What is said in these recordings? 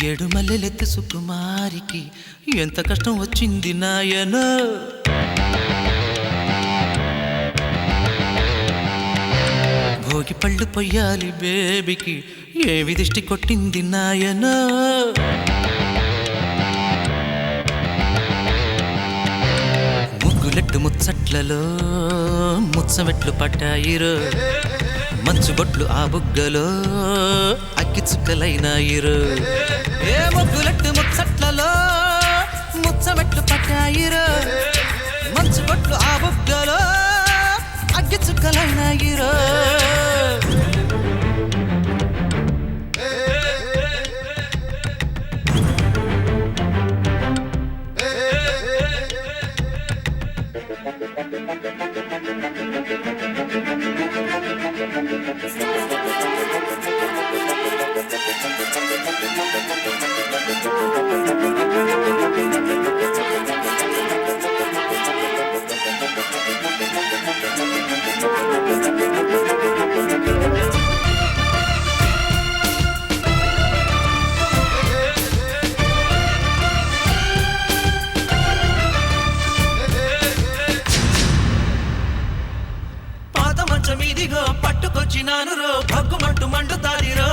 ఏడు మల్లెలెత్తి సుకుమారికి ఎంత కష్టం వచ్చింది నాయనో. భోగి పళ్ళు పొయ్యాలి బేబీకి ఏవి దిష్టి కొట్టింది నాయనో. ముగ్గులెట్టు ముచ్చట్లలో ముచ్చమెట్లు పట్టాయిరో. మంచుబొట్లు ఆ బుగ్గలో అగ్గి చుక్కలైనాయిరో. ఏ ముగ్గులెట్టు ముచ్చట్లలో ముచ్చమెట్లు పట్టాయిరో. మంచుబొట్లు ఆ బుగ్గలో అగ్గి చుక్కలైనాయిరో. మీదిగో పట్టుకొచ్చినాను రో భగ్గుమంటూ మండుతాదిరో.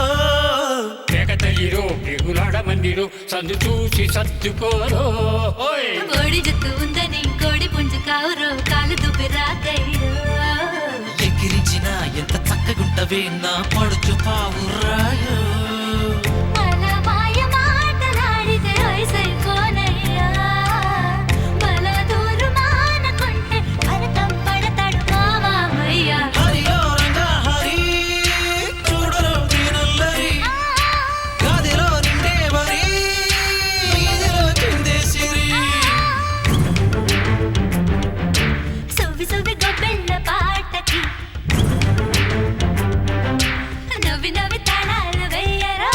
తెగతలిరో పెగులాడ మందిరో సందు చూసి సర్దుకోరో. కోడి జుత్తు ఉందని కోడి పుంజు కావురో కాలు దుబ్బి రాకయ్యో. ఎగిరించిన ఎంత చక్కగుంటవే నా పడుచు పావురాయో. అలా మాయ మాటలాడితే వయసైపోనయ్యా. బల దూరు మానకుంటే భరతం పడతాడు మా మామయ్య. హరియో రంగా హరి చూడరో దీనుల్లరి. గదిలో నిండే వరి ఇదిలో చిందేసిరి. సువ్వి సువ్వి గొబ్బెళ్ళ పాటకి నవ్వి నవ్వి తాళాలు వెయ్యరా.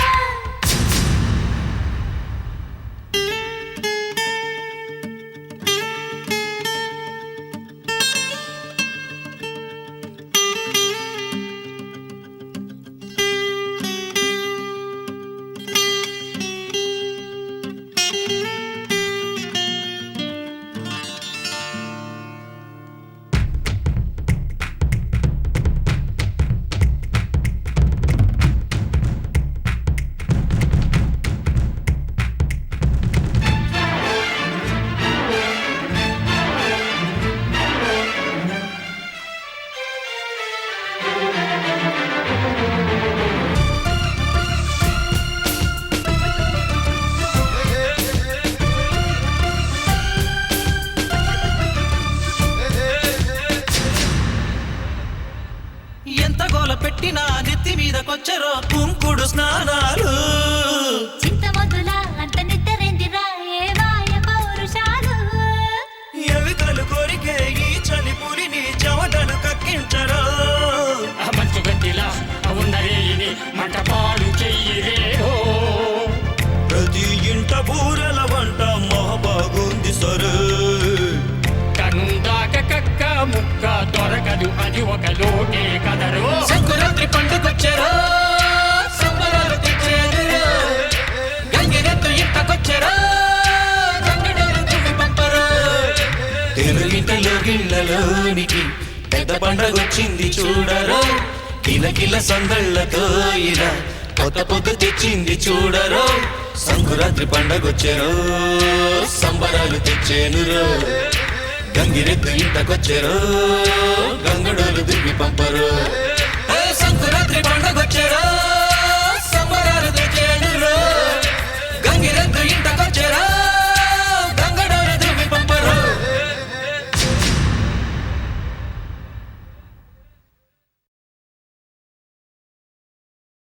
ఎంత గోల పెట్టినా నెత్తి మీదకొచ్చరో కుంకుడు స్నానాలు. చింతమొద్దుల అంత నిద్రెందిరా ఏ వాయ పౌరుషాలు. ఎవికలు కోరికే ఈ చలి పులిని చెమటను కక్కించరో. మంచు గట్టిలా ఉన్నరేని మంట పాడు చెయ్యిరేరో. ప్రతి ఇంట బూరెల వంట మహాబాగుంది సరే. కనుందాక కక్క ముక్క దొరకదు అది ఒక లోటే కదరో. సంకురాత్రి పండుగొచ్చారో సంబరాలు తెచ్చేదిరో. గంగిరెద్దు ఇంటకొచ్చారో గంగిడేరు తుమ్మి పంపరో. తెలుగింటలో గిళ్ళలోనికి పెద్ద పండగొచ్చింది చూడరో. కిలకిల సందళ్ళతో ఇలా కొత్త పొద్దు తెచ్చింది చూడరో. సంకురాత్రి పండగొచ్చారో సంబరాలు తెచ్చేనురో. గంగిరెద్దు ఇంటకొచ్చారో గంగడోలు దిగి పంపరో.